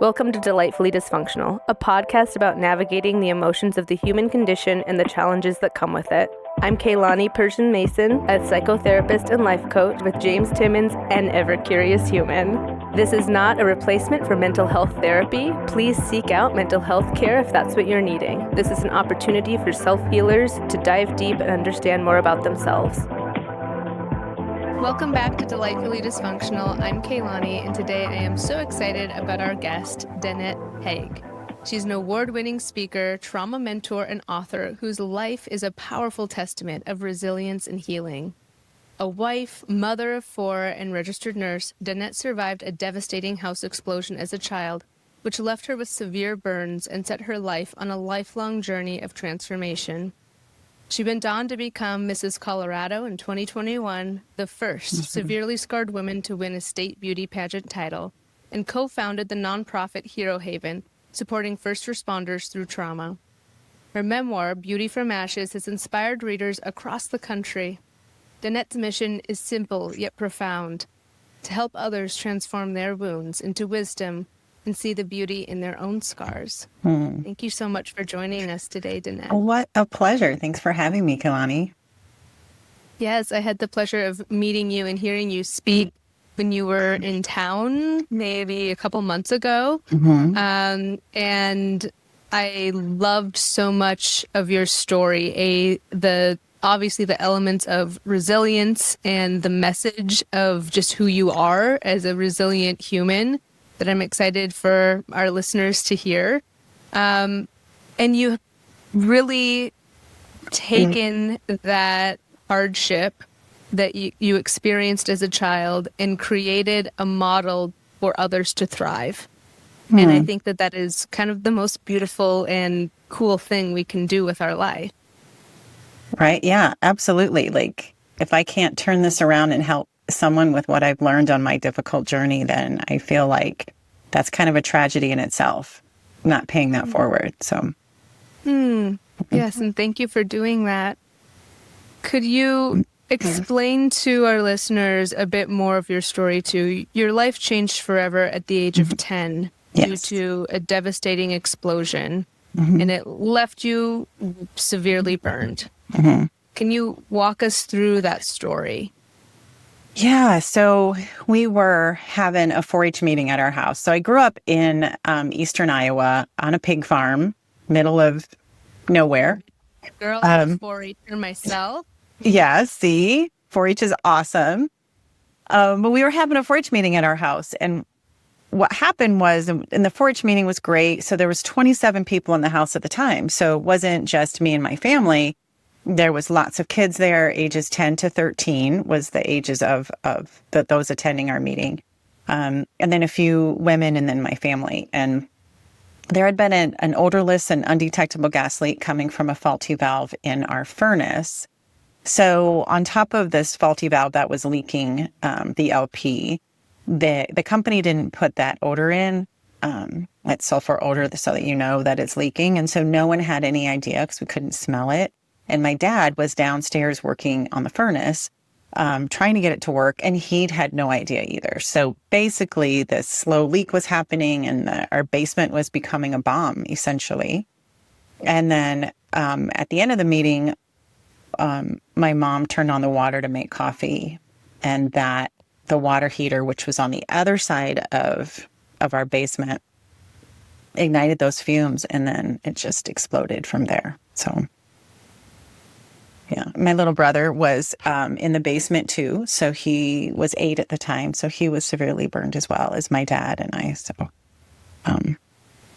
Welcome to Delightfully Dysfunctional, a podcast about navigating the emotions of the human condition and the challenges that come with it. I'm Kaylani Persian Mason, a psychotherapist and life coach with James Timmons, an ever-curious human. This is not a replacement for mental health therapy. Please seek out mental health care if that's what you're needing. This is an opportunity for self-healers to dive deep and understand more about themselves. Welcome back to Delightfully Dysfunctional. I'm Kaylani, and today I am so excited about our guest, Danette Haag. She's an award-winning speaker, trauma mentor, and author whose life is a powerful testament of resilience and healing. A wife, mother of four, and registered nurse, Danette survived a devastating house explosion as a child, which left her with severe burns and set her life on a lifelong journey of transformation. She went on to become Mrs. Colorado in 2021, the first severely scarred woman to win a state beauty pageant title, and co-founded the nonprofit Hero Haven, supporting first responders through trauma. Her memoir, Beauty from Ashes, has inspired readers across the country. Danette's mission is simple yet profound: to help others transform their wounds into wisdom and see the beauty in their own scars. Thank you so much for joining us today, Danette. What a pleasure. Thanks for having me, Kalani. Yes, I had the pleasure of meeting you and hearing you speak when you were in town maybe a couple months ago. And I loved so much of your story, obviously the elements of resilience and the message of just who you are as a resilient human that I'm excited for our listeners to hear. And you really taken that hardship that you experienced as a child and created a model for others to thrive. And I think that is kind of the most beautiful and cool thing we can do with our life. Right. Yeah, absolutely. Like, if I can't turn this around and help someone with what I've learned on my difficult journey, then I feel like that's kind of a tragedy in itself, not paying that forward. So. Yes, and thank you for doing that. Could you explain to our listeners a bit more of your story too? Your life changed forever at the age of 10 due to a devastating explosion, and it left you severely burned. Can you walk us through that story? Yeah, so we were having a 4-H meeting at our house. So I grew up in eastern Iowa on a pig farm, middle of nowhere. Girl, I'm a 4-H'er myself. Yeah, see, 4-H is awesome. But we were having a 4-H meeting at our house, and what happened was, and the 4-H meeting was great. So there was 27 people in the house at the time. So it wasn't just me and my family. There was lots of kids there. Ages 10 to 13 was the ages of those attending our meeting. And then a few women, and then my family. And there had been an odorless and undetectable gas leak coming from a faulty valve in our furnace. So on top of this faulty valve that was leaking the LP, the company didn't put that odor in, that sulfur odor, so that you know that it's leaking. And so no one had any idea because we couldn't smell it. And my dad was downstairs working on the furnace, trying to get it to work, and he'd had no idea either. So basically, this slow leak was happening, and our basement was becoming a bomb, essentially. And then at the end of the meeting, my mom turned on the water to make coffee, and that the water heater, which was on the other side of our basement, ignited those fumes, and then it just exploded from there. So. Yeah, my little brother was in the basement too. So he was 8 at the time. So he was severely burned as well as my dad and I. So,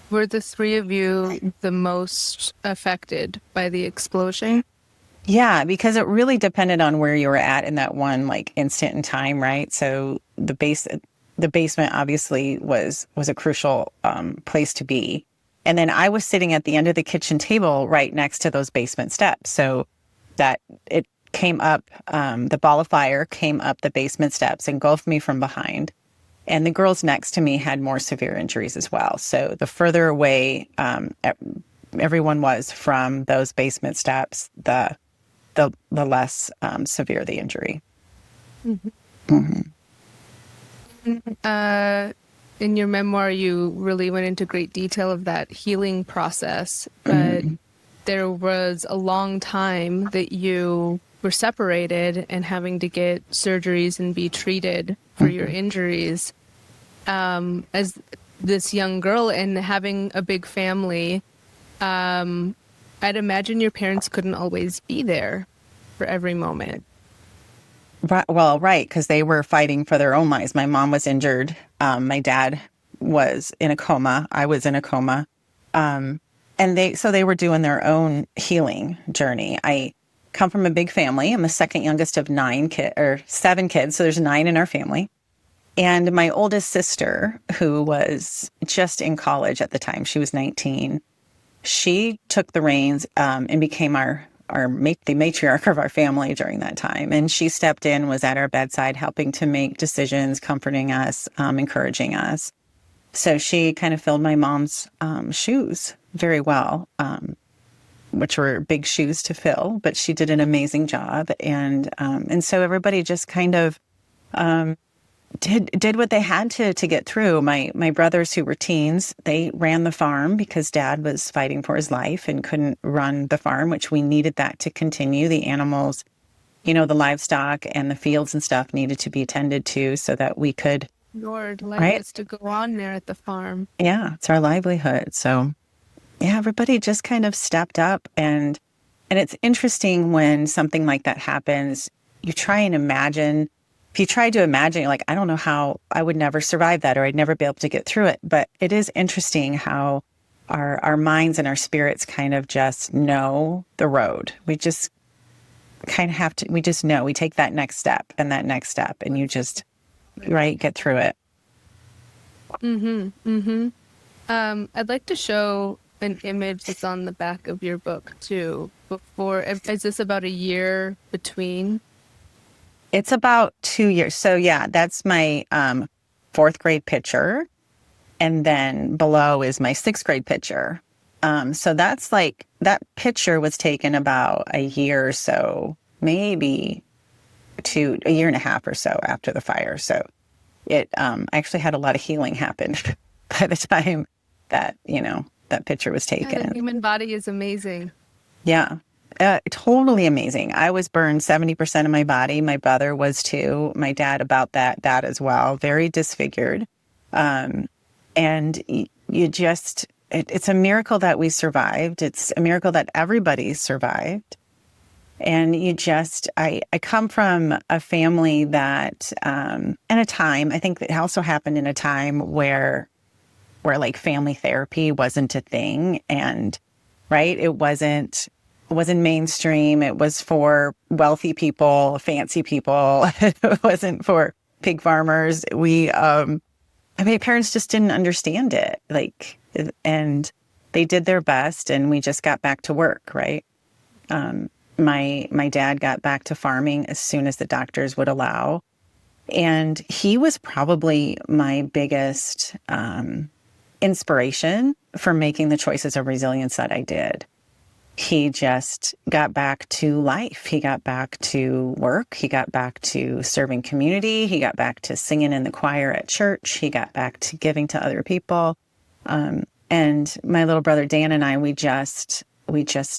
were the three of you the most affected by the explosion? Yeah, because it really depended on where you were at in that one instant in time, right? So the basement obviously was a crucial place to be. And then I was sitting at the end of the kitchen table right next to those basement steps. So that it came up, the ball of fire came up the basement steps, engulfed me from behind. And the girls next to me had more severe injuries as well. So the further away everyone was from those basement steps, the less severe the injury. in your memoir, you really went into great detail of that healing process, but there was a long time that you were separated and having to get surgeries and be treated for your injuries. As this young girl and having a big family, I'd imagine your parents couldn't always be there for every moment. Right, well, right, because they were fighting for their own lives. My mom was injured. My dad was in a coma. I was in a coma. And they were doing their own healing journey. I come from a big family. I'm the second youngest of 7 kids. So there's 9 in our family. And my oldest sister, who was just in college at the time, she was 19. She took the reins and became the matriarch of our family during that time. And she stepped in, was at our bedside, helping to make decisions, comforting us, encouraging us. So she kind of filled my mom's shoes very well, which were big shoes to fill, but she did an amazing job. And so everybody just kind of did what they had to get through. My brothers, who were teens, they ran the farm because Dad was fighting for his life and couldn't run the farm, which we needed that to continue. The animals, the livestock and the fields and stuff needed to be tended to so that we could. Lord, life Right? is to go on there at the farm. Yeah, it's our livelihood. So yeah, everybody just kind of stepped up, and it's interesting when something like that happens, you try and imagine. If you try to imagine, you're like, I don't know how I would never survive that, or I'd never be able to get through it. But it is interesting how our minds and our spirits kind of just know the road. We just kind of have to, we just know, we take that next step, and you just, right, get through it. I'd like to show an image that's on the back of your book too. Is this about a year between? It's about 2 years. So yeah, that's my 4th grade picture. And then below is my 6th grade picture. So that's like, that picture was taken about a year or so, maybe a year and a half or so after the fire. So it actually had a lot of healing happen by the time that, that picture was taken. Yeah, the human body is amazing. Yeah. Totally amazing. I was burned 70% of my body. My brother was too. My dad about that as well. Very disfigured. And you just, it's a miracle that we survived. It's a miracle that everybody survived. And I come from a family that, in a time, I think it also happened in a time where like family therapy wasn't a thing. And right, it wasn't mainstream. It was for wealthy people, fancy people. It wasn't for pig farmers. Parents just didn't understand it. And they did their best, and we just got back to work, right? My dad got back to farming as soon as the doctors would allow. And he was probably my biggest inspiration for making the choices of resilience that I did. He just got back to life. He got back to work. He got back to serving community. He got back to singing in the choir at church. He got back to giving to other people. And my little brother Dan and I, we just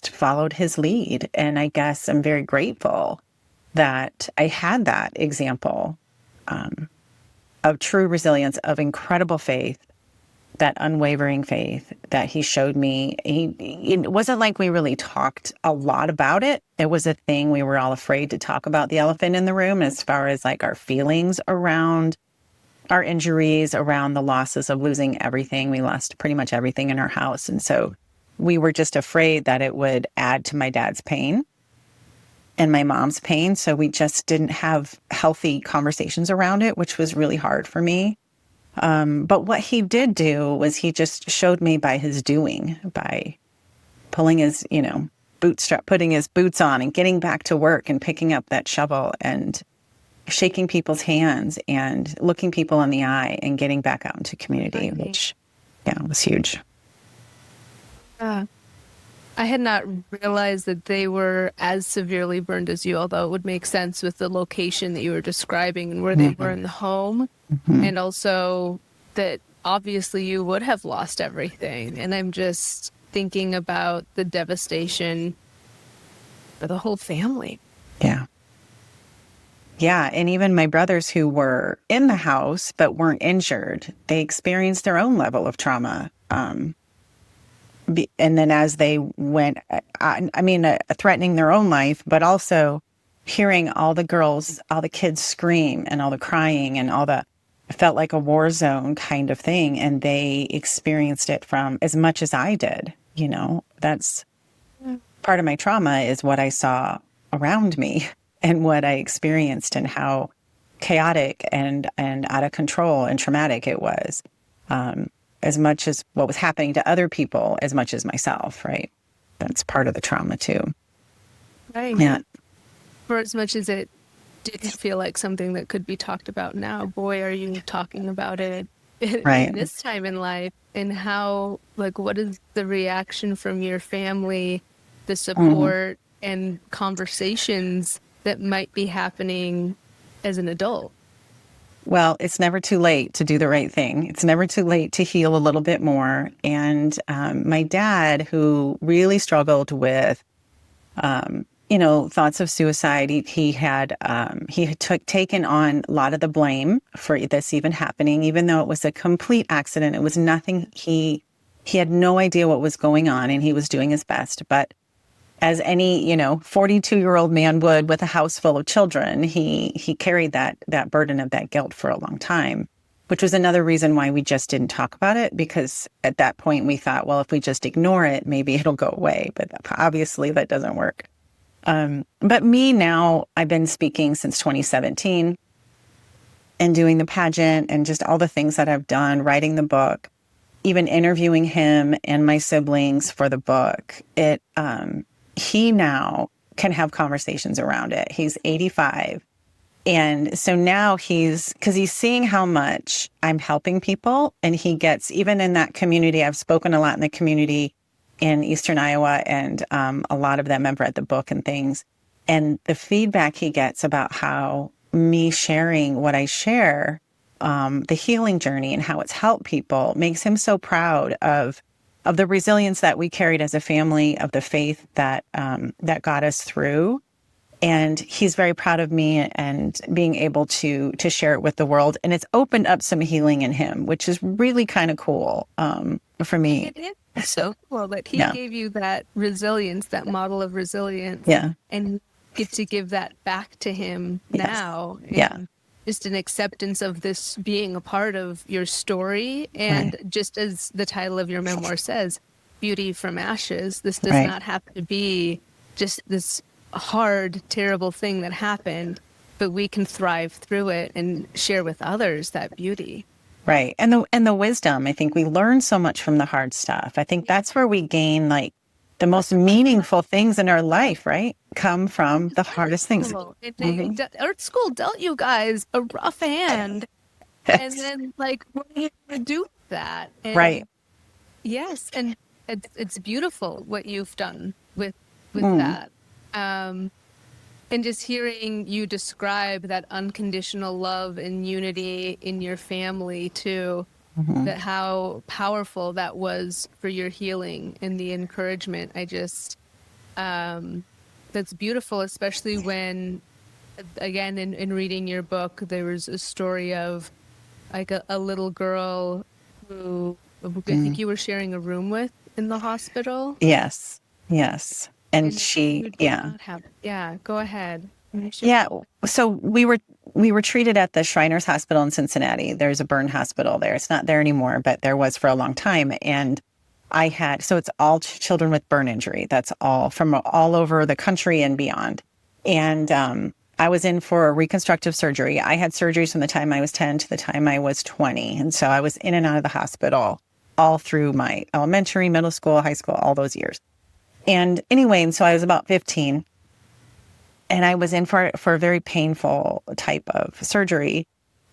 followed his lead. And I guess I'm very grateful that I had that example of true resilience, of incredible faith, that unwavering faith that he showed me. It wasn't like we really talked a lot about it. It was a thing we were all afraid to talk about, the elephant in the room, as far as like our feelings around our injuries, around the losses of losing everything. We lost pretty much everything in our house. And so we were just afraid that it would add to my dad's pain and my mom's pain. So we just didn't have healthy conversations around it, which was really hard for me. But what he did do was he just showed me by his doing, by pulling his, putting his boots on and getting back to work and picking up that shovel and shaking people's hands and looking people in the eye and getting back out into community, which, was huge. I had not realized that they were as severely burned as you, although it would make sense with the location that you were describing and where they were in the home. And also that obviously you would have lost everything. And I'm just thinking about the devastation for the whole family. Yeah. Yeah. And even my brothers who were in the house but weren't injured, they experienced their own level of trauma. And then as they went, threatening their own life, but also hearing all the kids scream and all the crying and it felt like a war zone kind of thing. And they experienced it from as much as I did. That's part of my trauma is what I saw around me and what I experienced and how chaotic and out of control and traumatic it was. As much as what was happening to other people, as much as myself, right? That's part of the trauma too. Right. Yeah. For as much as it didn't feel like something that could be talked about now, boy, are you talking about it Right. in this time in life, and how, what is the reaction from your family, the support and conversations that might be happening as an adult? Well, it's never too late to do the right thing. It's never too late to heal a little bit more. And my dad, who really struggled with, thoughts of suicide, he had taken on a lot of the blame for this even happening, even though it was a complete accident. It was nothing. He had no idea what was going on, and he was doing his best. But as any, 42-year-old man would with a house full of children, he carried that burden of that guilt for a long time, which was another reason why we just didn't talk about it, because at that point we thought, well, if we just ignore it, maybe it'll go away. But obviously that doesn't work. But me now, I've been speaking since 2017 and doing the pageant and just all the things that I've done, writing the book, even interviewing him and my siblings for the book. He now can have conversations around it. He's 85. And so now because he's seeing how much I'm helping people, and he gets, even in that community, I've spoken a lot in the community in Eastern Iowa, and a lot of them have read the book and things. And the feedback he gets about how me sharing what I share, the healing journey and how it's helped people, makes him so proud of the resilience that we carried as a family, of the faith that got us through. And he's very proud of me and being able to share it with the world. And it's opened up some healing in him, which is really kind of cool for me. It is so cool that he gave you that resilience, that model of resilience. Yeah. And get to give that back to him now. And just an acceptance of this being a part of your story. And just as the title of your memoir says, beauty from ashes, this does not have to be just this hard, terrible thing that happened, but we can thrive through it and share with others that beauty. Right. And the wisdom, I think we learn so much from the hard stuff. I think that's where we gain the most meaningful things in our life, right? Come from the hardest things. Art school dealt you guys a rough hand. And then what do you do with that? And yes. And it's beautiful what you've done with that. And just hearing you describe that unconditional love and unity in your family too, that how powerful that was for your healing and the encouragement. I just, that's beautiful, especially when, again, in reading your book, there was a story of a little girl who I think you were sharing a room with in the hospital. Yes. And she, go ahead. Yeah. So we were treated at the Shriners Hospital in Cincinnati. There's a burn hospital there. It's not there anymore, but there was for a long time. And so it's all children with burn injury. That's all from all over the country and beyond. And I was in for a reconstructive surgery. I had surgeries from the time I was 10 to the time I was 20. And so I was in and out of the hospital all through my elementary, middle school, high school, all those years. And anyway, and so I was about 15. And I was in for a very painful type of surgery.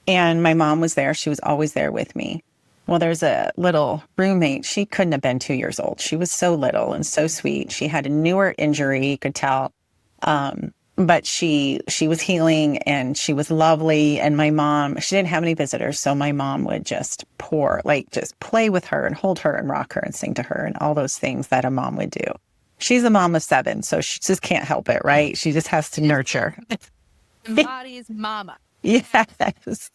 And my mom was there. She was always there with me. Well, there's a little roommate. She couldn't have been 2 years old. She was so little and so sweet. She had a newer injury, you could tell. but she was healing and she was lovely. And my mom, she didn't have any visitors. So my mom would just just play with her and hold her and rock her and sing to her and all those things that a mom would do. She's a mom of 7, so she just can't help it, right? She just has to nurture. Embodies mama. Yes.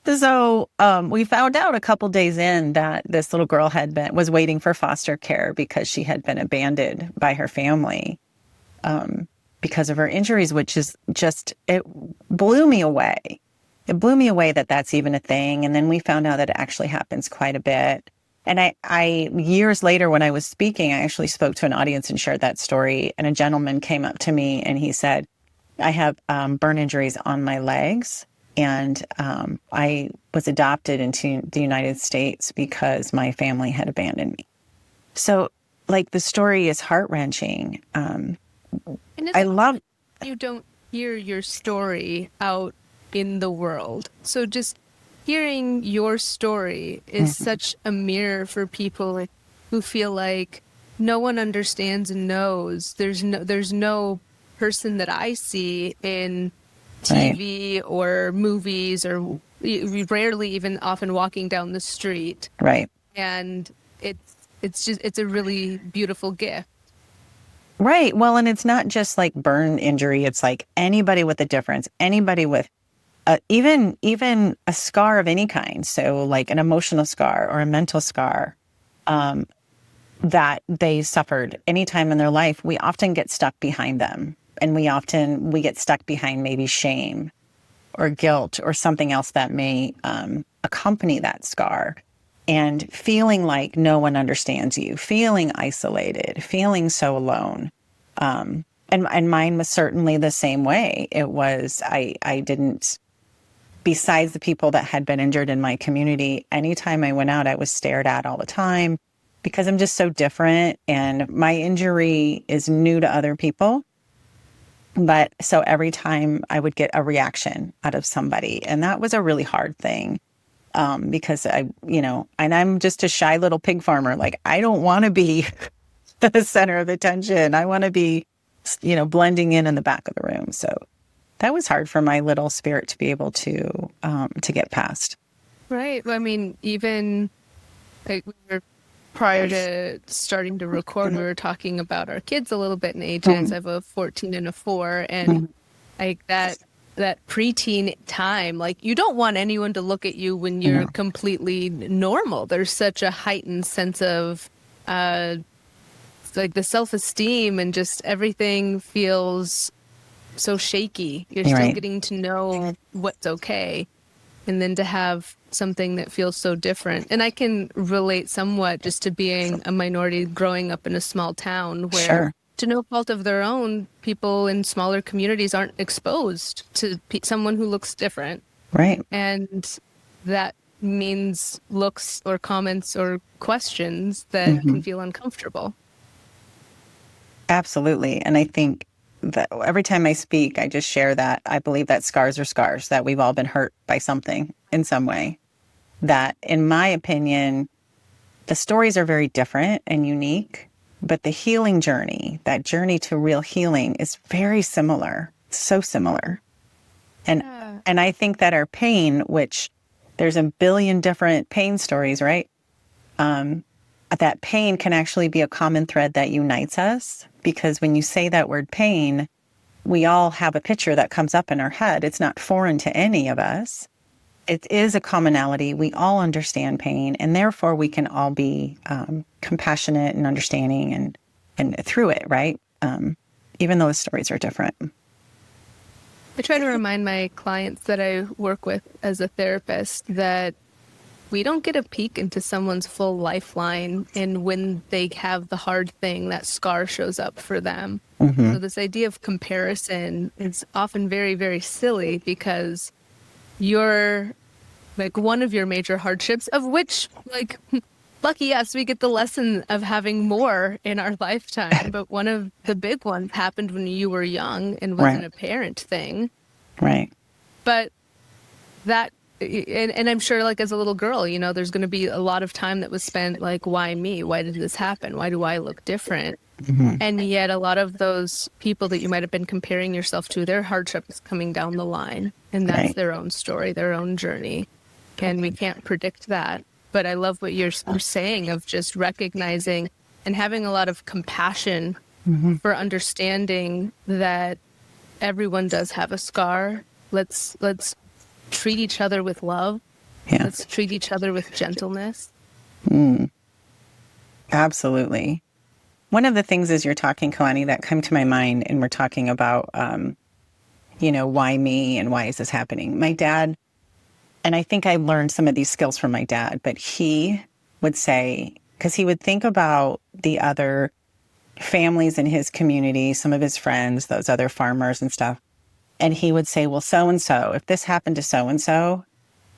So we found out a couple days in that this little girl was waiting for foster care because she had been abandoned by her family because of her injuries, which is it blew me away. It blew me away that that's even a thing. And then we found out that it actually happens quite a bit. And I years later, when I was speaking, I actually spoke to an audience and shared that story. And a gentleman came up to me and he said, I have burn injuries on my legs. And I was adopted into the United States because my family had abandoned me. So, like, the story is heart-wrenching. And I love... You don't hear your story out in the world. So just hearing your story is such a mirror for people who feel like no one understands and knows. There's no person that I see in TV or movies, or rarely even often walking down the street. Right. And it's a really beautiful gift. Right. Well, and it's not just like burn injury. It's like anybody with a difference, anybody with even a scar of any kind. So like an emotional scar or a mental scar that they suffered any time in their life, we often get stuck behind them. And we get stuck behind maybe shame or guilt or something else that may accompany that scar. And feeling like no one understands you, feeling isolated, feeling so alone. And mine was certainly the same way. It was, I didn't, besides the people that had been injured in my community, anytime I went out, I was stared at all the time because I'm just so different. And my injury is new to other people. But so every time I would get a reaction out of somebody, and that was a really hard thing. Because and I'm just a shy little pig farmer. Like, I don't want to be the center of attention. I want to be, blending in the back of the room. So that was hard for my little spirit to be able to get past. Right. Well, I mean, even like prior to starting to record, we were talking about our kids a little bit in ages. I have a 14 and a 4, and like that preteen time, like you don't want anyone to look at you when you're completely normal. There's such a heightened sense of like the self-esteem, and just everything feels so shaky. You're still getting to know what's okay. And then to have something that feels so different. And I can relate somewhat just to being a minority growing up in a small town where, to no fault of their own, people in smaller communities aren't exposed to someone who looks different. Right. And that means looks or comments or questions that can feel uncomfortable. Absolutely. And I think that every time I speak, I just share that I believe that scars are scars, that we've all been hurt by something in some way. That, in my opinion, the stories are very different and unique, but the healing journey, that journey to real healing, is very similar, so similar. And I think that our pain, which there's a billion different pain stories, right? That pain can actually be a common thread that unites us, because when you say that word pain, we all have a picture that comes up in our head. It's not foreign to any of us. It is a commonality. We all understand pain, and therefore we can all be compassionate and understanding and through it, right? Even though the stories are different. I try to remind my clients that I work with as a therapist that we don't get a peek into someone's full lifeline, and when they have the hard thing, that scar shows up for them. So this idea of comparison is often very, very silly, because you're like one of your major hardships, of which, like, lucky us, we get the lesson of having more in our lifetime. But one of the big ones happened when you were young and wasn't a parent thing. Right. But that And I'm sure, like, as a little girl, you know, there's going to be a lot of time that was spent like, why me? Why did this happen? Why do I look different? And yet a lot of those people that you might have been comparing yourself to, their hardship is coming down the line, and that's Right. their own story, their own journey. And we can't predict that. But I love what you're saying of just recognizing and having a lot of compassion for understanding that everyone does have a scar. Let's treat each other with love. Yeah, Let's treat each other with gentleness. absolutely. One of the things as you're talking, Kalani, that come to my mind, and we're talking about, why me and why is this happening? My dad, and I think I learned some of these skills from my dad, but he would say, because he would think about the other families in his community, some of his friends, those other farmers and stuff. And he would say, well, so-and-so, if this happened to so-and-so,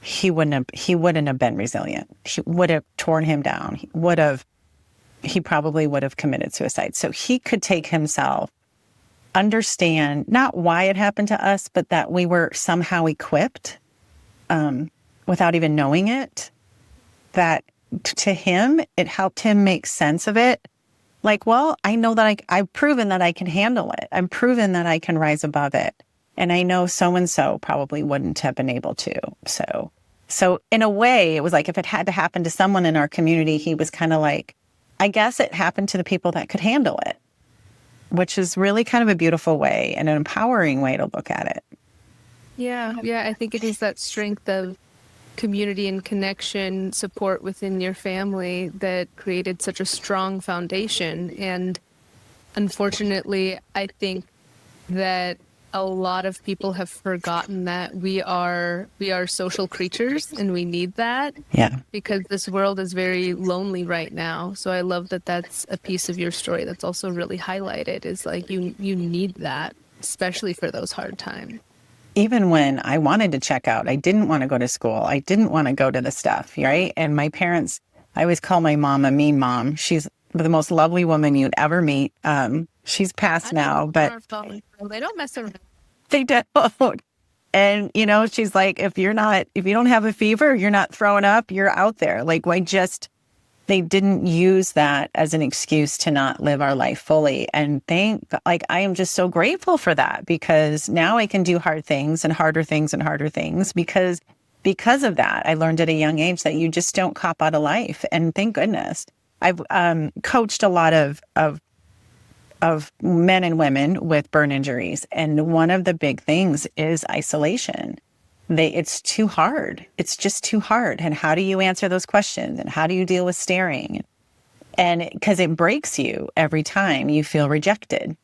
he wouldn't have been resilient. He would have torn him down. He probably would have committed suicide. So he could take himself, understand not why it happened to us, but that we were somehow equipped, without even knowing it, that to him, it helped him make sense of it. Like, well, I know that I've proven that I can handle it. I've proven that I can rise above it. And I know so-and-so probably wouldn't have been able to. So in a way, it was like if it had to happen to someone in our community, he was kind of like, I guess it happened to the people that could handle it, which is really kind of a beautiful way and an empowering way to look at it. Yeah, I think it is that strength of community and connection, support within your family that created such a strong foundation. And unfortunately, I think that a lot of people have forgotten that we are social creatures, and we need that. Yeah. Because this world is very lonely right now. So I love that that's a piece of your story that's also really highlighted, is like you need that, especially for those hard times. Even when I wanted to check out, I didn't want to go to school. I didn't want to go to the stuff, right? And my parents, I always call my mom a mean mom. She's the most lovely woman you'd ever meet. She's passed now, but they don't mess around. They don't. And, she's like, if you don't have a fever, you're not throwing up, you're out there. Like, they didn't use that as an excuse to not live our life fully. And I am just so grateful for that, because now I can do hard things and harder things and harder things because of that. I learned at a young age that you just don't cop out of life. And thank goodness. I've coached a lot of men and women with burn injuries. And one of the big things is isolation. It's too hard. It's just too hard. And how do you answer those questions? And how do you deal with staring? And because it breaks you every time you feel rejected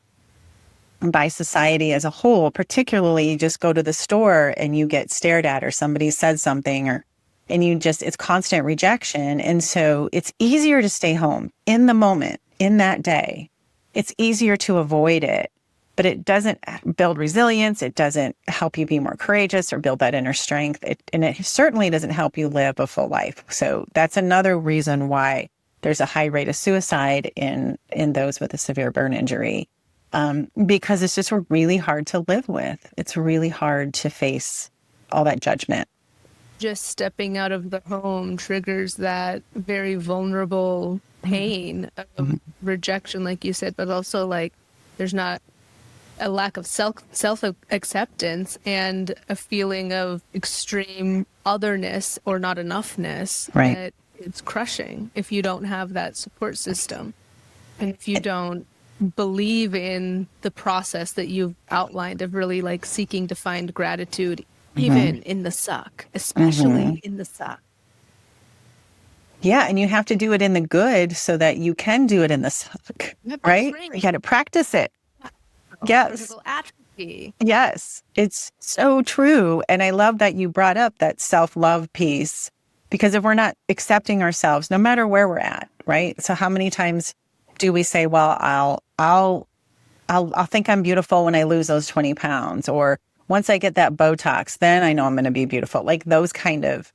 by society as a whole, particularly you just go to the store and you get stared at, or somebody said something, it's constant rejection. And so it's easier to stay home in the moment, in that day. It's easier to avoid it, but it doesn't build resilience. It doesn't help you be more courageous or build that inner strength. And it certainly doesn't help you live a full life. So that's another reason why there's a high rate of suicide in those with a severe burn injury, because it's just really hard to live with. It's really hard to face all that judgment. Just stepping out of the home triggers that very vulnerable pain of rejection, like you said, but also like there's not a lack of self-acceptance and a feeling of extreme otherness or not enoughness. Right. That it's crushing if you don't have that support system, and if you don't believe in the process that you've outlined of really like seeking to find gratitude, even in the suck, especially in the suck. Yeah, and you have to do it in the good so that you can do it in the suck, right? You got to practice it. Yes. Atrophy. Yes, it's so true. And I love that you brought up that self-love piece, because if we're not accepting ourselves, no matter where we're at, right? So how many times do we say, well, I'll think I'm beautiful when I lose those 20 pounds, or once I get that Botox, then I know I'm going to be beautiful. Like those kind of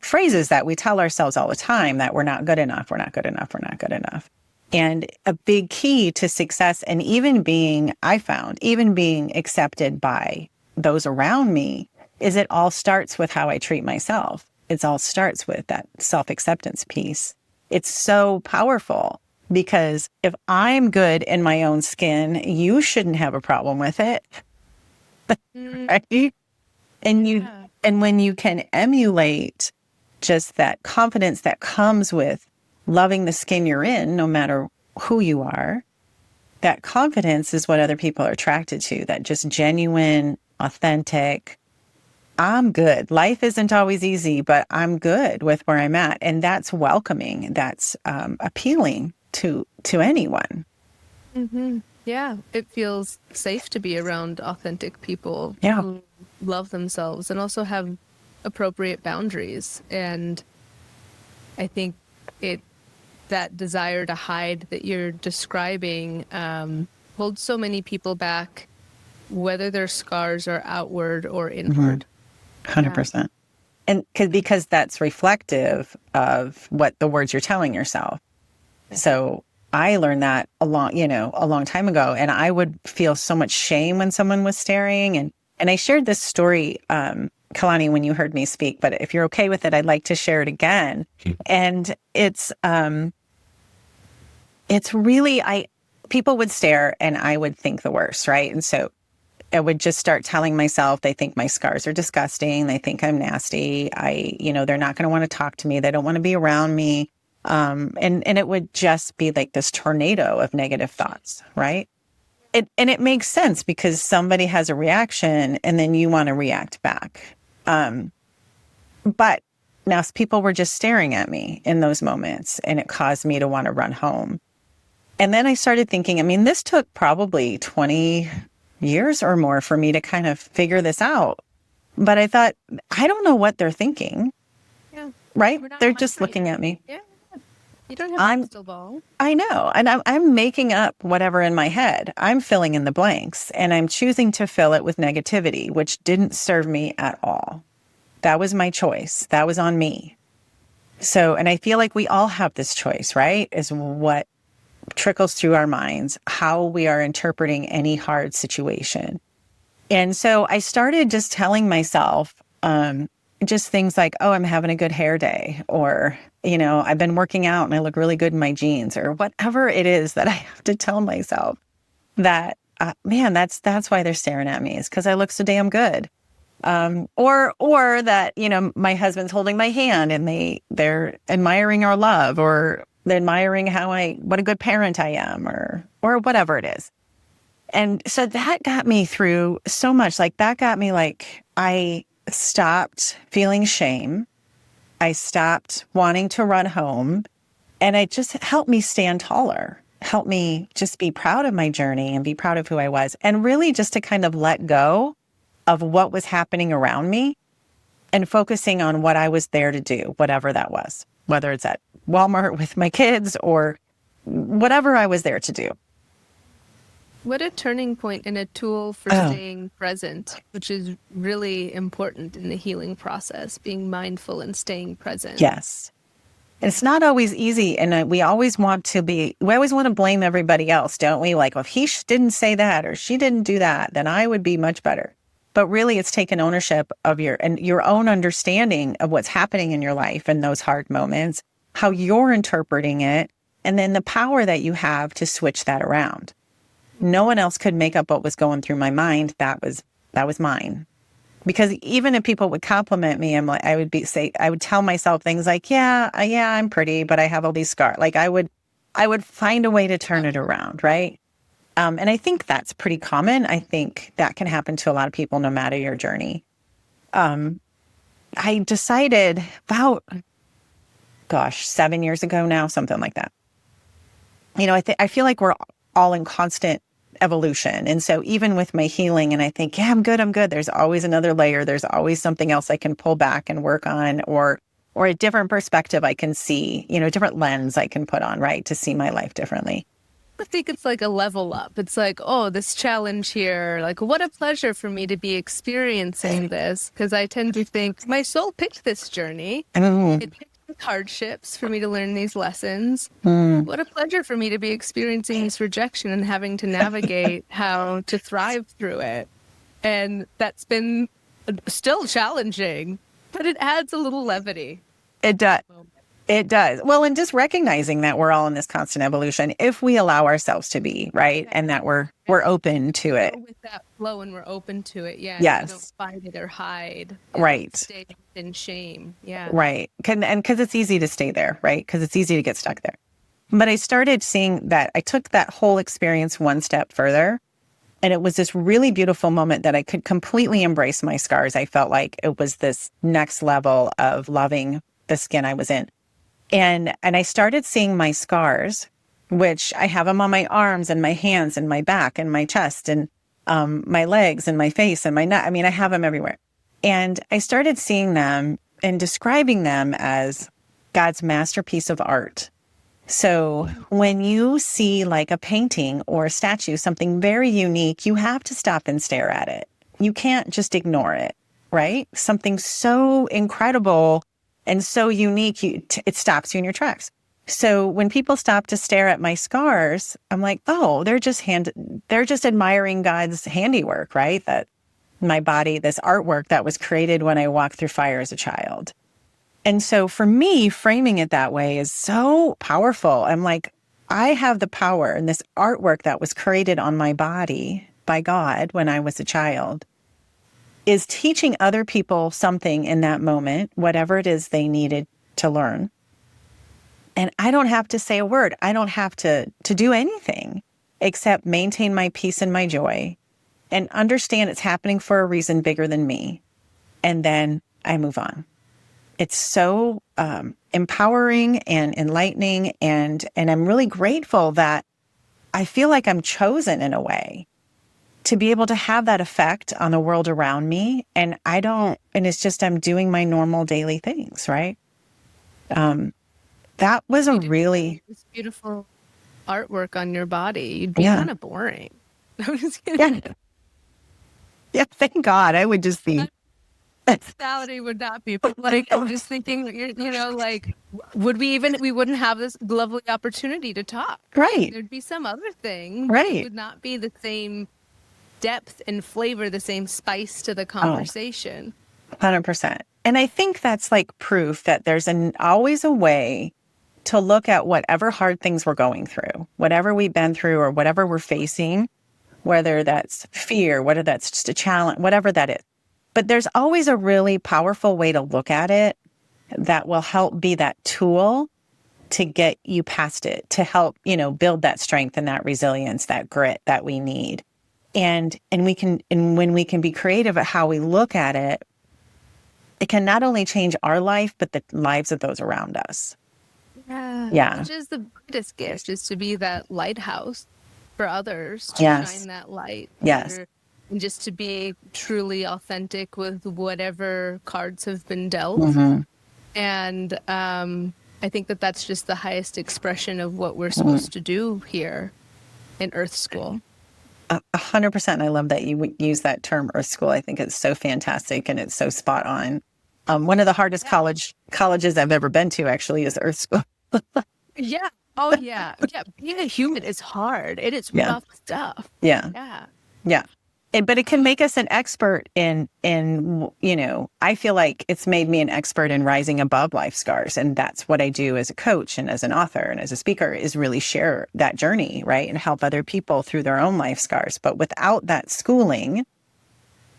phrases that we tell ourselves all the time, that we're not good enough, we're not good enough, we're not good enough. And a big key to success, and even being accepted by those around me, is it all starts with how I treat myself. It all starts with that self-acceptance piece. It's so powerful because if I'm good in my own skin, you shouldn't have a problem with it. Right? And when you can emulate just that confidence that comes with loving the skin you're in, no matter who you are, that confidence is what other people are attracted to, that just genuine, authentic, I'm good. Life isn't always easy, but I'm good with where I'm at. And that's welcoming. That's appealing to anyone. Mm-hmm. Yeah, it feels safe to be around authentic people who love themselves and also have appropriate boundaries. And I think that desire to hide that you're describing holds so many people back, whether their scars are outward or inward. 100%. And because that's reflective of what the words you're telling yourself. So I learned that a long time ago, and I would feel so much shame when someone was staring. And I shared this story, Kalani, when you heard me speak, but if you're okay with it, I'd like to share it again. And it's really, people would stare and I would think the worst, right? And so I would just start telling myself, they think my scars are disgusting. They think I'm nasty. They're not going to want to talk to me. They don't want to be around me. And it would just be like this tornado of negative thoughts, right? It makes sense because somebody has a reaction and then you want to react back. But now people were just staring at me in those moments and it caused me to want to run home. And then I started thinking, this took probably 20 years or more for me to kind of figure this out. But I thought, I don't know what they're thinking. Yeah. Right? They're just looking at me. Yeah. You don't have a crystal ball. I know. And I'm making up whatever in my head. I'm filling in the blanks and I'm choosing to fill it with negativity, which didn't serve me at all. That was my choice. That was on me. So, and I feel like we all have this choice, right? Is what trickles through our minds, how we are interpreting any hard situation. And so I started just telling myself just things like, oh, I'm having a good hair day, or, I've been working out and I look really good in my jeans, or whatever it is that I have to tell myself that, that's why they're staring at me, is because I look so damn good. Or that, my husband's holding my hand and they're admiring our love, or they're admiring what a good parent I am, or whatever it is. And so that got me through so much. I stopped feeling shame. I stopped wanting to run home, and it just helped me stand taller, helped me just be proud of my journey and be proud of who I was. And really just to kind of let go of what was happening around me and focusing on what I was there to do, whatever that was, whether it's at Walmart with my kids or whatever I was there to do. What a turning point and a tool for staying present, which is really important in the healing process, being mindful and staying present. Yes. It's not always easy. And we always want to blame everybody else, don't we? Like, well, if he didn't say that or she didn't do that, then I would be much better. But really, it's taking ownership of your own understanding of what's happening in your life in those hard moments, how you're interpreting it, and then the power that you have to switch that around. No one else could make up what was going through my mind. That was mine. Because even if people would compliment me, I would tell myself things like, yeah, I'm pretty, but I have all these scars. Like I would find a way to turn it around, right? And I think that's pretty common. I think that can happen to a lot of people, no matter your journey. I decided about, 7 years ago now, something like that. I feel like we're all in constant evolution. And so even with my healing, and I think, yeah, I'm good. There's always another layer. There's always something else I can pull back and work on, or a different perspective I can see, a different lens I can put on, right, to see my life differently. I think it's like a level up. It's like, oh, this challenge here, like, what a pleasure for me to be experiencing this, because I tend to think my soul picked this journey. It picked hardships for me to learn these lessons. What a pleasure for me to be experiencing this rejection and having to navigate how to thrive through it. And that's been Still challenging, but it adds a little levity. It does. It does. Well, and just recognizing that we're all in this constant evolution if we allow ourselves to be, right? And that we're open to it. Go with that flow and we're open to it. Yeah. Yes. You don't fight it or hide. Right. Stay in shame. Yeah. Right. And because it's easy to stay there, right? Because it's easy to get stuck there. But I started seeing that I took that whole experience one step further. And it was this really beautiful moment that I could completely embrace my scars. I felt like it was this next level of loving the skin I was in. And I started seeing my scars, which I have them on my arms and my hands and my back and my chest and my legs and my face and my neck. I mean, I have them everywhere. And I started seeing them and describing them as God's masterpiece of art. So when you see like a painting or a statue, something very unique, you have to stop and stare at it. You can't just ignore it, right? Something so incredible and so unique, it stops you in your tracks. So when people stop to stare at my scars, I'm like, oh, they're just admiring God's handiwork, right? That my body, this artwork that was created when I walked through fire as a child. And so for me, framing it that way is so powerful. I'm like, I have the power, and this artwork that was created on my body by God when I was a child is teaching other people something in that moment, whatever it is they needed to learn. And I don't have to say a word. I don't have to do anything except maintain my peace and my joy and understand it's happening for a reason bigger than me. And then I move on. It's so empowering and enlightening. And I'm really grateful that I feel like I'm chosen in a way to be able to have that effect on the world around me. And it's just, I'm doing my normal daily things, right? That was a really this beautiful artwork on your body. You'd be kind of boring. I'm just kidding. Yeah. Thank God. I would just be. Personality would not be, but like, I'm just thinking, like, we wouldn't have this lovely opportunity to talk. Right. There'd be some other thing. Right. It would not be the same depth and flavor, the same spice to the conversation. 100%. And I think that's like proof that there's always a way to look at whatever hard things we're going through, whatever we've been through or whatever we're facing, whether that's fear, whether that's just a challenge, whatever that is. But there's always a really powerful way to look at it that will help be that tool to get you past it, to help, build that strength and that resilience, that grit that we need. And when we can be creative at how we look at it, it can not only change our life, but the lives of those around us. Yeah. Which is the greatest gift, is to be that lighthouse for others, to shine that light. Yes. And just to be truly authentic with whatever cards have been dealt. Mm-hmm. And I think that that's just the highest expression of what we're supposed to do here in Earth School. 100%. And I love that you use that term, Earth School. I think it's so fantastic and it's so spot on. One of the hardest colleges I've ever been to actually is Earth School. Yeah. Oh, yeah. Yeah. Being a human is hard. It is rough stuff. Yeah. But it can make us an expert in, I feel like it's made me an expert in rising above life scars. And that's what I do as a coach and as an author and as a speaker, is really share that journey, right? And help other people through their own life scars. But without that schooling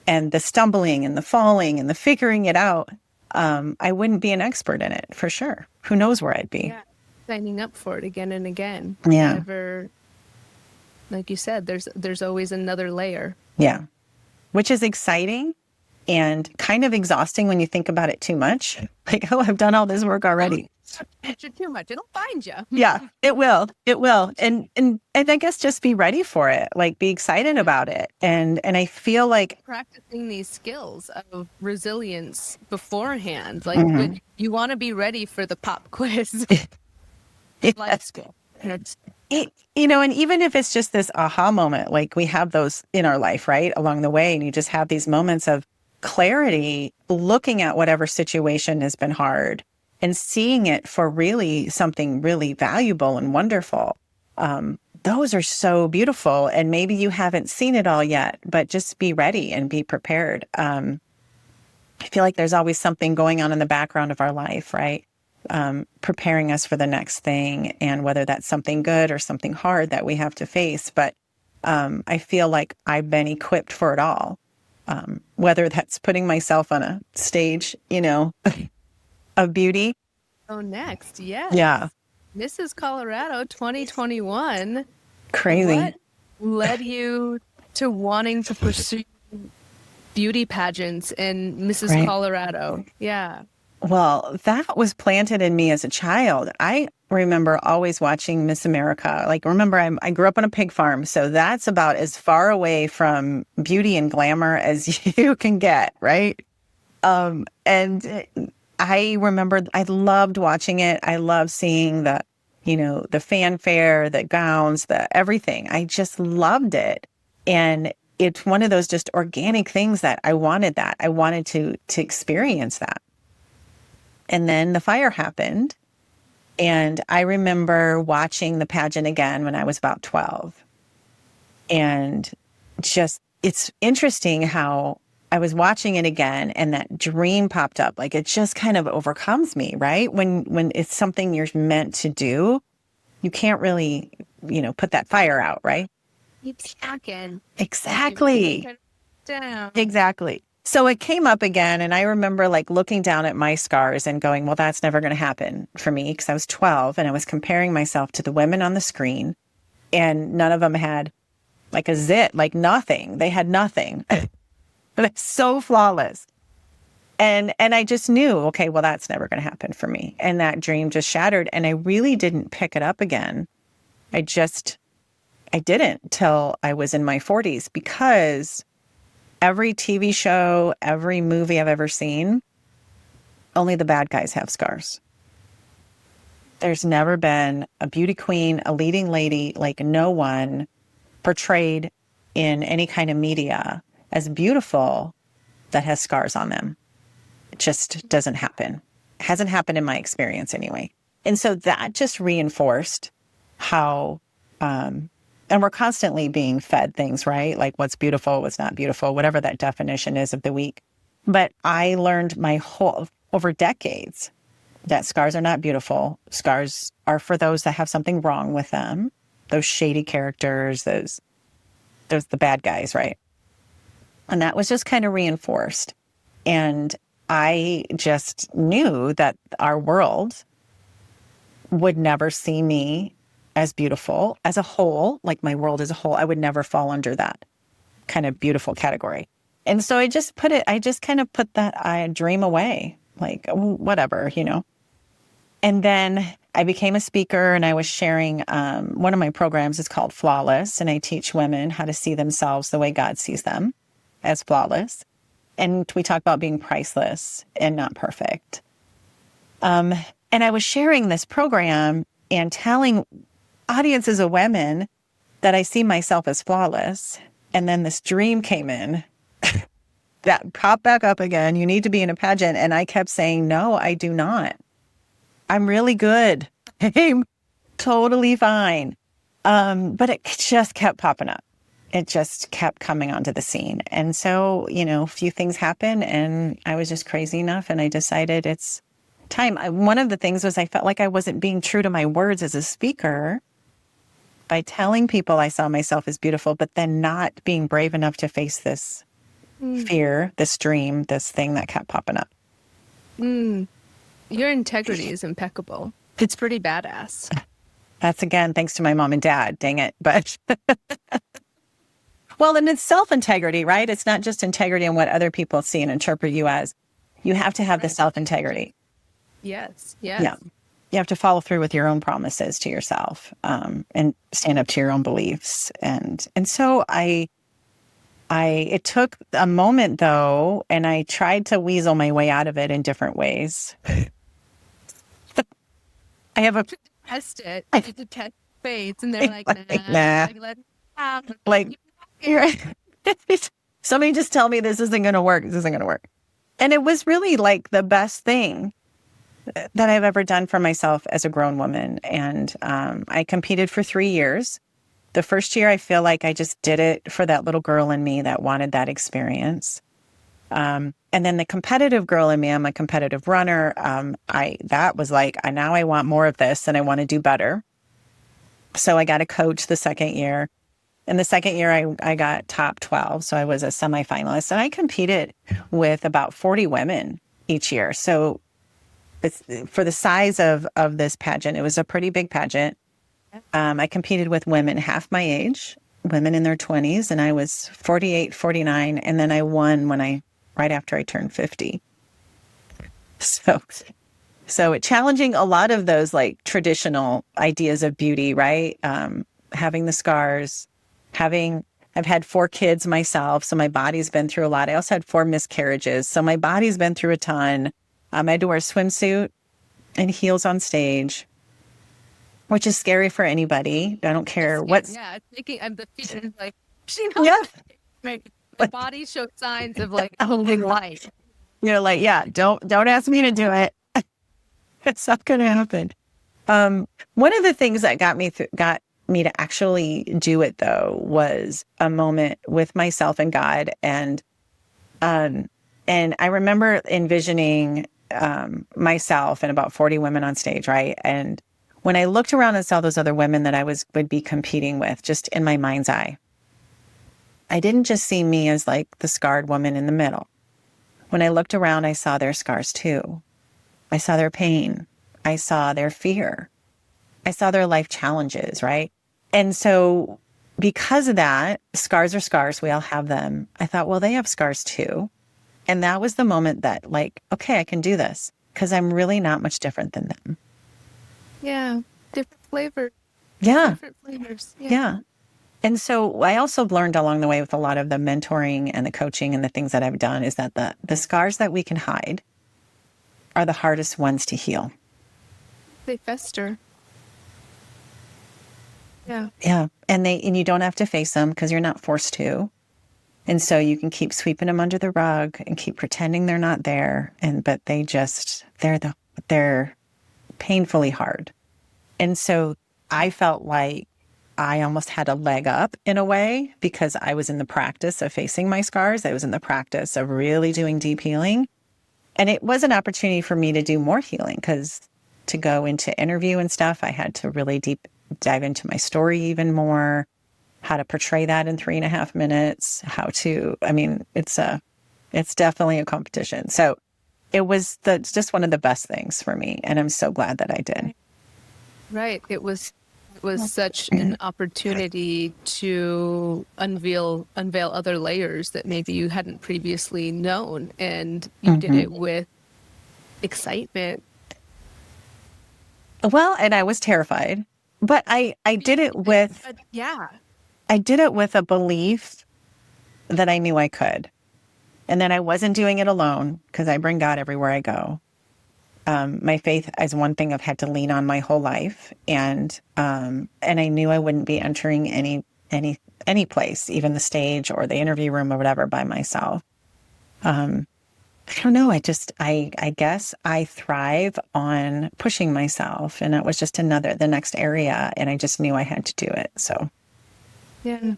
and the stumbling and the falling and the figuring it out, I wouldn't be an expert in it for sure. Who knows where I'd be? Yeah. Signing up for it again and again. Yeah. Never, like you said, there's always another layer. Yeah. Which is exciting and kind of exhausting when you think about it too much. Like, oh, I've done all this work already. You're too much. It'll find you. Yeah, it will. It will. And I guess just be ready for it. Like, be excited about it. And I feel like practicing these skills of resilience beforehand. Like, when you want to be ready for the pop quiz. Life school. And even if it's just this aha moment, like we have those in our life, right, along the way, and you just have these moments of clarity, looking at whatever situation has been hard and seeing it for really something really valuable and wonderful. Those are so beautiful. And maybe you haven't seen it all yet, but just be ready and be prepared. I feel like there's always something going on in the background of our life, right? Preparing us for the next thing, and whether that's something good or something hard that we have to face. But I feel like I've been equipped for it all. Whether that's putting myself on a stage, of beauty. Oh, next, yes. Yeah. Mrs. Colorado 2021. Crazy. What led you to wanting to pursue beauty pageants in Mrs. Right. Colorado? Yeah. Well, that was planted in me as a child. I remember always watching Miss America. Like, remember, I grew up on a pig farm, so that's about as far away from beauty and glamour as you can get, right? And I remember I loved watching it. I loved seeing the fanfare, the gowns, the everything. I just loved it. And it's one of those just organic things that I wanted that. I wanted to experience that. And then the fire happened. And I remember watching the pageant again when I was about 12. And just, it's interesting how I was watching it again and that dream popped up. Like, it just kind of overcomes me, right? When it's something you're meant to do, you can't really, put that fire out, right? Keep stacking. Exactly. Down. Exactly. So it came up again, and I remember like looking down at my scars and going, well, that's never going to happen for me, because I was 12 and I was comparing myself to the women on the screen, and none of them had like a zit, like nothing. They had nothing. But it's so flawless. And I just knew, okay, well, that's never going to happen for me. And that dream just shattered, and I really didn't pick it up again. I didn't till I was in my 40s, because every TV show, every movie I've ever seen, only the bad guys have scars. There's never been a beauty queen, a leading lady, like no one portrayed in any kind of media as beautiful that has scars on them. It just doesn't happen. It hasn't happened in my experience anyway. And so that just reinforced how, and we're constantly being fed things, right? Like what's beautiful, what's not beautiful, whatever that definition is of the week. But I learned over decades that scars are not beautiful. Scars are for those that have something wrong with them. Those shady characters, those the bad guys, right? And that was just kind of reinforced. And I just knew that our world would never see me as beautiful as a whole, like my world as a whole. I would never fall under that kind of beautiful category. And so I just kind of put that dream away, like whatever, And then I became a speaker, and I was sharing, one of my programs is called Flawless, and I teach women how to see themselves the way God sees them, as flawless. And we talk about being priceless and not perfect. And I was sharing this program and telling audiences of women that I see myself as flawless. And then this dream came in that popped back up again. You need to be in a pageant. And I kept saying, no, I do not. I'm really good. I'm totally fine. But it just kept popping up. It just kept coming onto the scene. And so, a few things happened, and I was just crazy enough, and I decided it's time. One of the things was I felt like I wasn't being true to my words as a speaker by telling people I saw myself as beautiful, but then not being brave enough to face this fear, this dream, this thing that kept popping up. Your integrity is impeccable. It's pretty badass. That's, again, thanks to my mom and dad, dang it. But well, and it's self-integrity, right? It's not just integrity in what other people see and interpret you as. You have to have the self-integrity. Yes. Yeah. You have to follow through with your own promises to yourself, and stand up to your own beliefs. And so it took a moment though, and I tried to weasel my way out of it in different ways. I have a test it. You have to test fates, and they're like, nah. Like, somebody just tell me this isn't going to work. This isn't going to work. And it was really like the best thing that I've ever done for myself as a grown woman. And I competed for 3 years. The first year, I feel like I just did it for that little girl in me that wanted that experience. And then the competitive girl in me, I'm a competitive runner. That was like, now I want more of this and I want to do better. So I got a coach the second year. And the second year I got top 12. So I was a semifinalist and I competed with about 40 women each year. So it's, for the size of this pageant, it was a pretty big pageant. I competed with women half my age, women in their 20s, and I was 48, 49. And then I won right after I turned 50. So it challenging a lot of those like traditional ideas of beauty, right? Having the scars, I've had 4 kids myself, so my body's been through a lot. I also had 4 miscarriages, so my body's been through a ton. I had to wear a swimsuit and heels on stage, which is scary for anybody. I don't care what's. Yeah, it's making the features like, Yeah. The body shows signs of like holding light. You're like, yeah, don't ask me to do it. It's not going to happen. One of the things that got me to actually do it though was a moment with myself and God, and I remember envisioning myself and about 40 women on stage, right? And when I looked around and saw those other women that I would be competing with, just in my mind's eye, I didn't just see me as like the scarred woman in the middle. When I looked around, I saw their scars too. I saw their pain. I saw their fear. I saw their life challenges, right? And so because of that, scars are scars. We all have them. I thought, well, they have scars too. And that was the moment that like, okay, I can do this because I'm really not much different than them. Yeah. Different flavors. Yeah. Different flavors. Yeah. And so I also learned along the way with a lot of the mentoring and the coaching and the things that I've done is that the scars that we can hide are the hardest ones to heal. They fester. Yeah. Yeah. And you don't have to face them because you're not forced to. And so you can keep sweeping them under the rug and keep pretending they're not there. But they're painfully hard. And so I felt like I almost had a leg up in a way because I was in the practice of facing my scars. I was in the practice of really doing deep healing. And it was an opportunity for me to do more healing because to go into interview and stuff, I had to really dive into my story even more, how to portray that in 3.5 minutes, it's definitely a competition. So it's just one of the best things for me. And I'm so glad that I did. Right. It was such an opportunity to unveil other layers that maybe you hadn't previously known. And you did it with excitement. Well, and I was terrified, but I did it with, I did it with a belief that I knew I could. And that I wasn't doing it alone because I bring God everywhere I go. My faith is one thing I've had to lean on my whole life. And I knew I wouldn't be entering any place, even the stage or the interview room or whatever by myself. I don't know. I guess I thrive on pushing myself, and it was just the next area. And I just knew I had to do it. So. Yeah.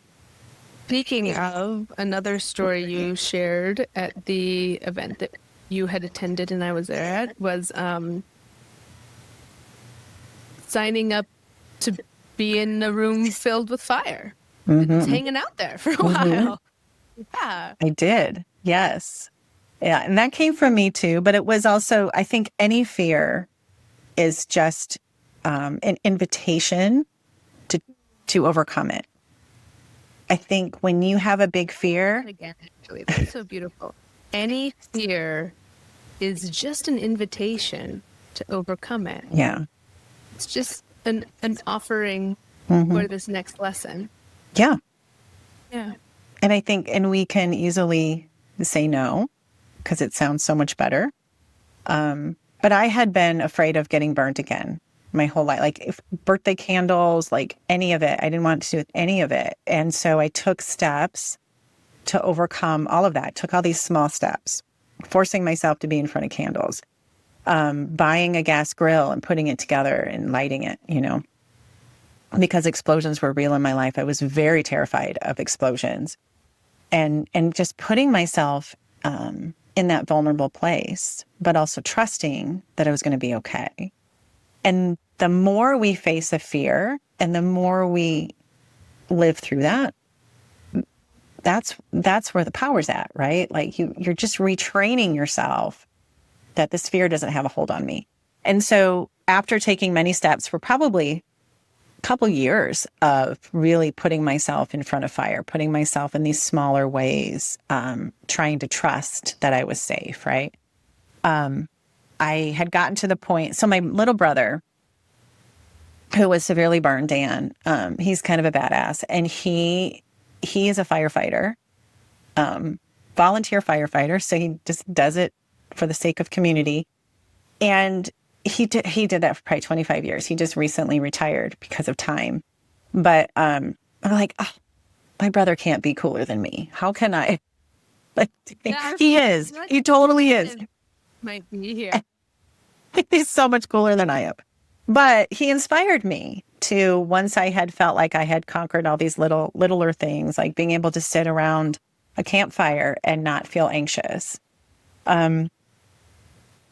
Speaking of, another story you shared at the event that you had attended and I was there at was signing up to be in a room filled with fire. Just hanging out there for a while. Yeah. I did. Yes. Yeah. And that came from me too. But it was also, I think any fear is just an invitation to overcome it. I think when you have a big fear. Again, actually, that's so beautiful. Any fear is just an invitation to overcome it. Yeah. It's just an offering for this next lesson. Yeah. Yeah. And I think, and we can easily say no because it sounds so much better. But I had been afraid of getting burnt again my whole life, like if birthday candles, like any of it. I didn't want to do any of it. And so I took steps to overcome all of that, took all these small steps, forcing myself to be in front of candles, buying a gas grill and putting it together and lighting it, because explosions were real in my life. I was very terrified of explosions and just putting myself in that vulnerable place, but also trusting that I was going to be okay. And the more we face a fear and the more we live through that, that's where the power's at, right? Like you're just retraining yourself that this fear doesn't have a hold on me. And so after taking many steps for probably a couple years of really putting myself in front of fire, putting myself in these smaller ways, trying to trust that I was safe, right? I had gotten to the point, so my little brother, who was severely burned, Dan, he's kind of a badass, and he is a firefighter, volunteer firefighter, so he just does it for the sake of community. And he did that for probably 25 years. He just recently retired because of time. But I'm like, oh, my brother can't be cooler than me. How can I? Like, Yeah, he is. He totally is. Might be here. He's so much cooler than I am. But he inspired me to, once I had felt like I had conquered all these littler things, like being able to sit around a campfire and not feel anxious.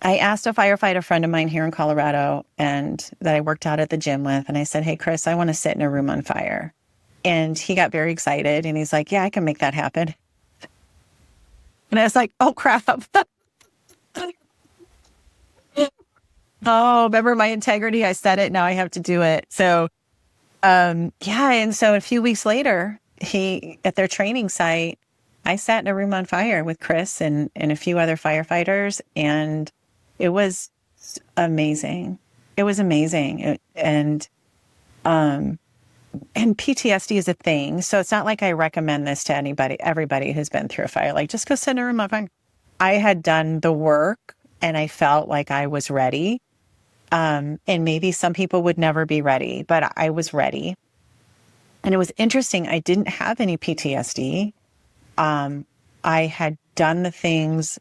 I asked a firefighter friend of mine here in Colorado and that I worked out at the gym with, and I said, hey, Chris, I want to sit in a room on fire. And he got very excited and he's like, yeah, I can make that happen. And I was like, oh, crap. Oh, remember my integrity? I said it. Now I have to do it. So, yeah. And so a few weeks later, at their training site, I sat in a room on fire with Chris and a few other firefighters. And it was amazing. It was amazing. And PTSD is a thing. So it's not like I recommend this to everybody who's been through a fire, like just go sit in a room on fire. I had done the work and I felt like I was ready. And maybe some people would never be ready, but I was ready. And it was interesting. I didn't have any PTSD. I had done the things,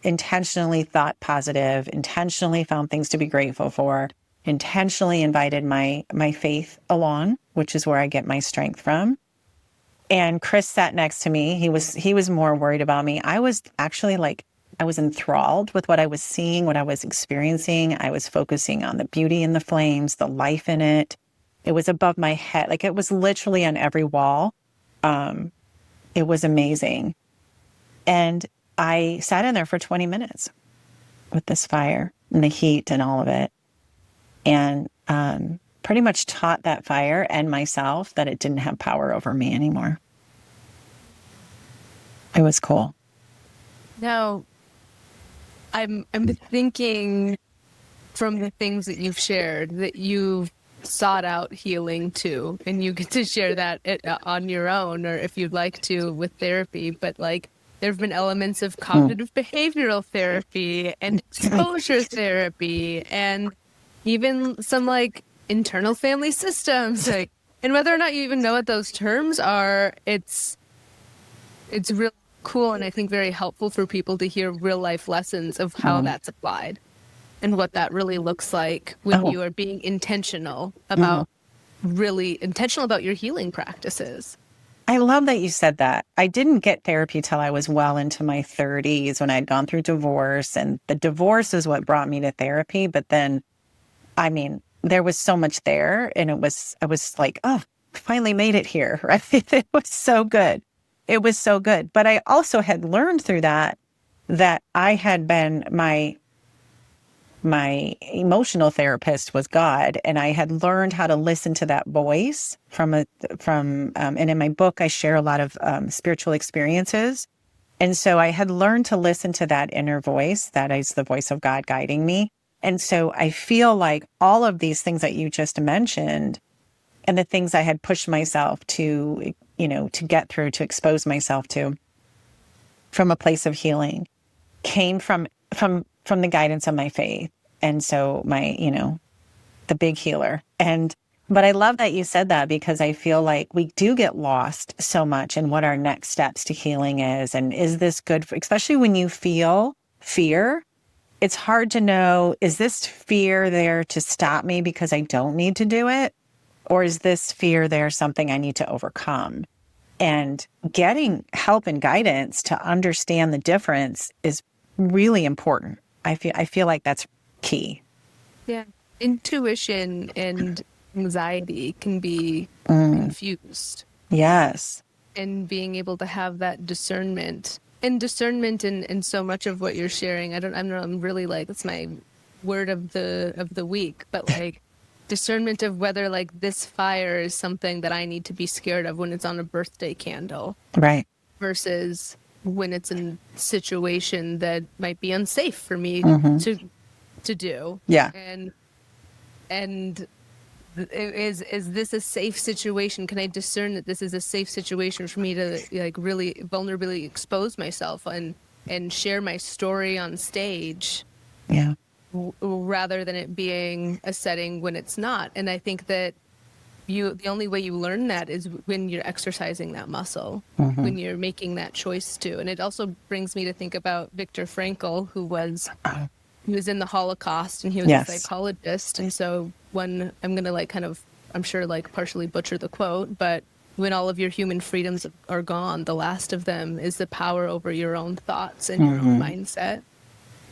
intentionally thought positive, intentionally found things to be grateful for, intentionally invited my faith along, which is where I get my strength from. And Chris sat next to me. He was more worried about me. I was actually I was enthralled with what I was seeing, what I was experiencing. I was focusing on the beauty in the flames, the life in it. It was above my head. Like it was literally on every wall. It was amazing. And I sat in there for 20 minutes with this fire and the heat and all of it. And pretty much taught that fire and myself that it didn't have power over me anymore. It was cool. Now, I'm thinking from the things that you've shared that you've sought out healing too, and you get to share that on your own, or if you'd like to with therapy. But like, there have been elements of cognitive behavioral therapy and exposure therapy, and even some like internal family systems. Like, and whether or not you even know what those terms are, it's really cool, and I think very helpful for people to hear real life lessons of how that's applied and what that really looks like when you are being intentional about your healing practices. I love that you said that. I didn't get therapy till I was well into my 30s when I'd gone through divorce, and the divorce is what brought me to therapy. But then, I mean, there was so much there, and I was like, oh, I finally made it here, right? It was so good. It was so good. But I also had learned through that I had been my emotional therapist was God, and I had learned how to listen to that voice and in my book, I share a lot of spiritual experiences. And so I had learned to listen to that inner voice, that is the voice of God guiding me. And so I feel like all of these things that you just mentioned and the things I had pushed myself to get through, to expose myself to from a place of healing came from the guidance of my faith. And so the big healer. But I love that you said that, because I feel like we do get lost so much in what our next steps to healing is. And is this good especially when you feel fear, it's hard to know, is this fear there to stop me because I don't need to do it? Or is this fear there something I need to overcome? And getting help and guidance to understand the difference is really important. I feel like that's key. Yeah. Intuition and anxiety can be confused. Yes. And being able to have that discernment in so much of what you're sharing. I'm really like, that's my word of the week, but like discernment of whether like this fire is something that I need to be scared of when it's on a birthday candle. Right. Versus when it's a situation that might be unsafe for me to do. Yeah. And is this a safe situation? Can I discern that this is a safe situation for me to like really vulnerably expose myself and share my story on stage? Yeah. Rather than it being a setting when it's not. And I think that the only way you learn that is when you're exercising that muscle, when you're making that choice to. And it also brings me to think about Viktor Frankl, who was in the Holocaust, and he was a psychologist. And so when I'm going to like kind of, I'm sure like partially butcher the quote, but when all of your human freedoms are gone, the last of them is the power over your own thoughts and your own mindset.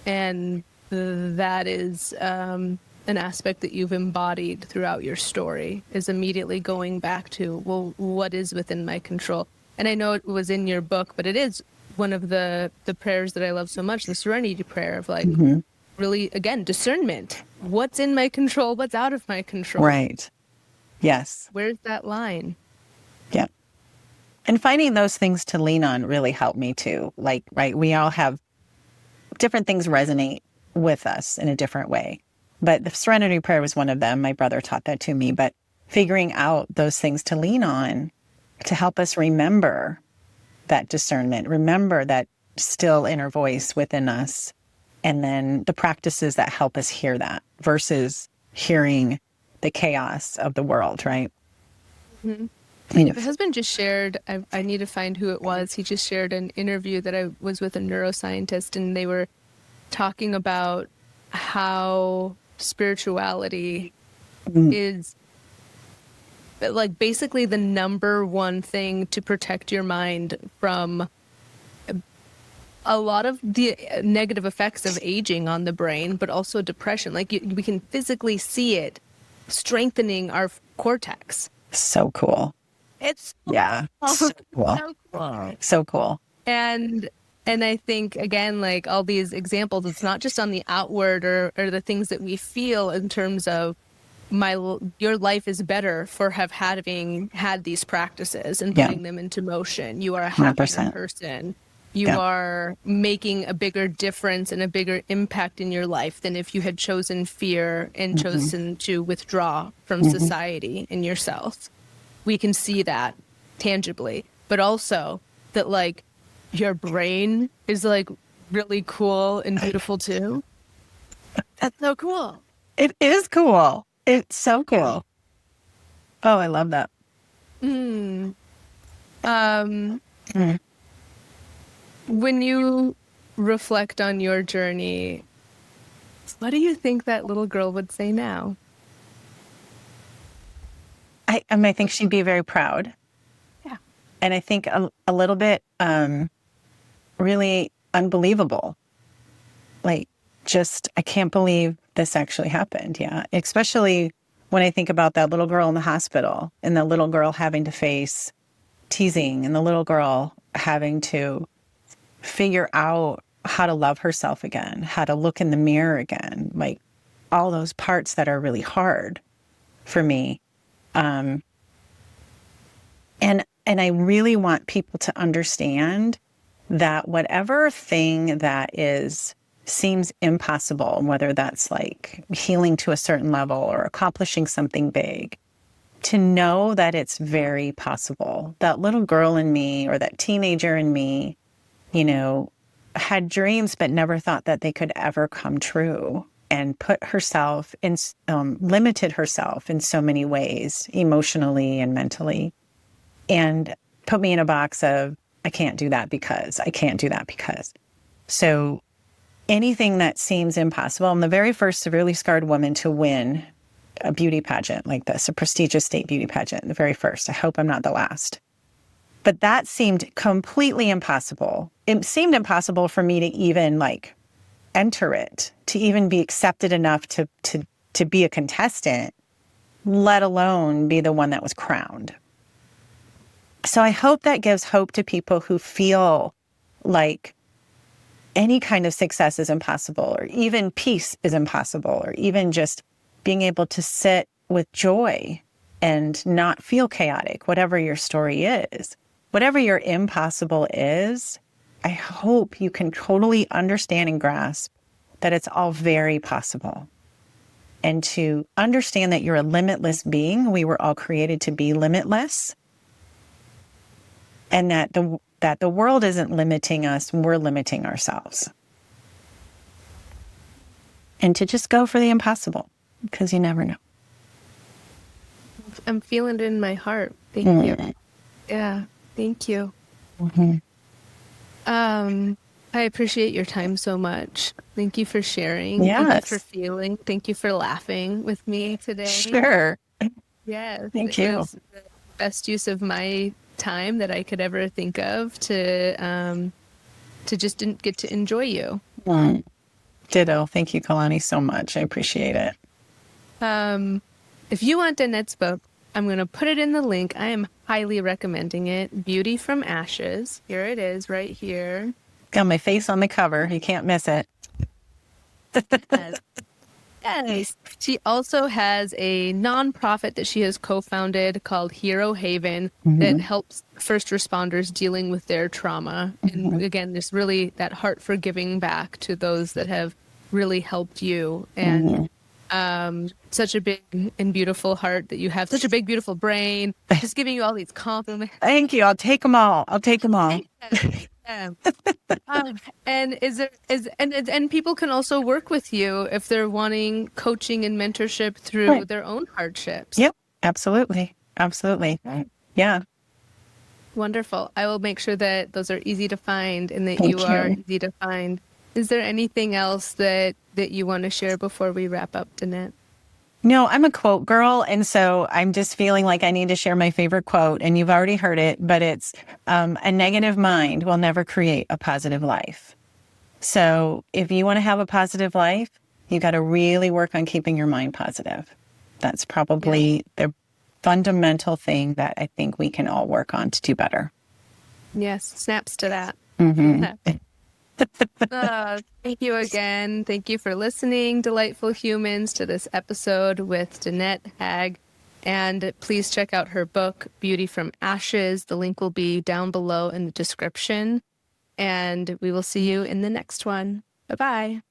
And that is an aspect that you've embodied throughout your story, is immediately going back to, well, what is within my control? And I know it was in your book, but it is one of the prayers that I love so much, the serenity prayer of like, really, again, discernment. What's in my control? What's out of my control? Right. Yes. Where's that line? Yeah. And finding those things to lean on really helped me too. Like, right, we all have different things resonate with us in a different way. But the serenity prayer was one of them. My brother taught that to me. But figuring out those things to lean on to help us remember that discernment, remember that still inner voice within us, and then the practices that help us hear that versus hearing the chaos of the world, right? Mm-hmm. My husband just shared, I need to find who it was. He just shared an interview that I was with a neuroscientist, and they were talking about how spirituality is like basically the number one thing to protect your mind from a lot of the negative effects of aging on the brain, but also depression. Like we can physically see it strengthening our cortex. So cool. It's so cool. So cool. So cool. And I think, again, like all these examples, it's not just on the outward or the things that we feel in terms of your life is better for having had these practices and putting them into motion. You are a happier 100%. person. You are making a bigger difference and a bigger impact in your life than if you had chosen fear and chosen to withdraw from society and yourself. We can see that tangibly, but also that like your brain is like really cool and beautiful too. That's so cool. It is cool. It's so cool. Oh, I love that. When you reflect on your journey, what do you think that little girl would say now? I think she'd be very proud. Yeah. And I think a little bit really unbelievable. Like, just, I can't believe this actually happened. Yeah. Especially when I think about that little girl in the hospital and the little girl having to face teasing and the little girl having to figure out how to love herself again, how to look in the mirror again, like all those parts that are really hard for me. And I really want people to understand that whatever thing that seems impossible, whether that's like healing to a certain level or accomplishing something big, to know that it's very possible. That little girl in me or that teenager in me, had dreams but never thought that they could ever come true, and put herself in, limited herself in so many ways, emotionally and mentally, and put me in a box of, I can't do that because. So anything that seems impossible, I'm the very first severely scarred woman to win a beauty pageant like this, a prestigious state beauty pageant, the very first. I hope I'm not the last. But that seemed completely impossible. It seemed impossible for me to even like enter it, to even be accepted enough to be a contestant, let alone be the one that was crowned. So I hope that gives hope to people who feel like any kind of success is impossible, or even peace is impossible, or even just being able to sit with joy and not feel chaotic, whatever your story is. Whatever your impossible is, I hope you can totally understand and grasp that it's all very possible. And to understand that you're a limitless being. We were all created to be limitless. And that the world isn't limiting us, we're limiting ourselves. And to just go for the impossible, because you never know. I'm feeling it in my heart. Thank you. Yeah. Thank you. Mm-hmm. I appreciate your time so much. Thank you for sharing. Yes. Thank you for feeling. Thank you for laughing with me today. Sure. Yes. Thank It you. was the best use of my time that I could ever think of to just get to enjoy you. Ditto. Thank you, Kalani, so much. I appreciate it. If you want Danette's book, I'm going to put it in the link. I am highly recommending it. Beauty from Ashes. Here it is right here. Got my face on the cover. You can't miss it. Yes. She also has a nonprofit that she has co-founded called Hero Haven that helps first responders dealing with their trauma. And again, there's really that heart for giving back to those that have really helped you. And such a big and beautiful heart that you have, such a big, beautiful brain, just giving you all these compliments. Thank you. I'll take them all. Yeah. And people can also work with you if they're wanting coaching and mentorship through their own hardships. Yep. Absolutely. Yeah. Wonderful. I will make sure that those are easy to find and that Thank you are you. easy to find. Is there anything else that you want to share before we wrap up, Danette? No, I'm a quote girl. And so I'm just feeling like I need to share my favorite quote. And you've already heard it, but it's a negative mind will never create a positive life. So if you want to have a positive life, you got to really work on keeping your mind positive. That's probably the fundamental thing that I think we can all work on to do better. Yes, snaps to that. Thank you again. Thank you for listening, delightful humans, to this episode with Danette Haag. And please check out her book, Beauty from Ashes. The link will be down below in the description. And we will see you in the next one. Bye-bye.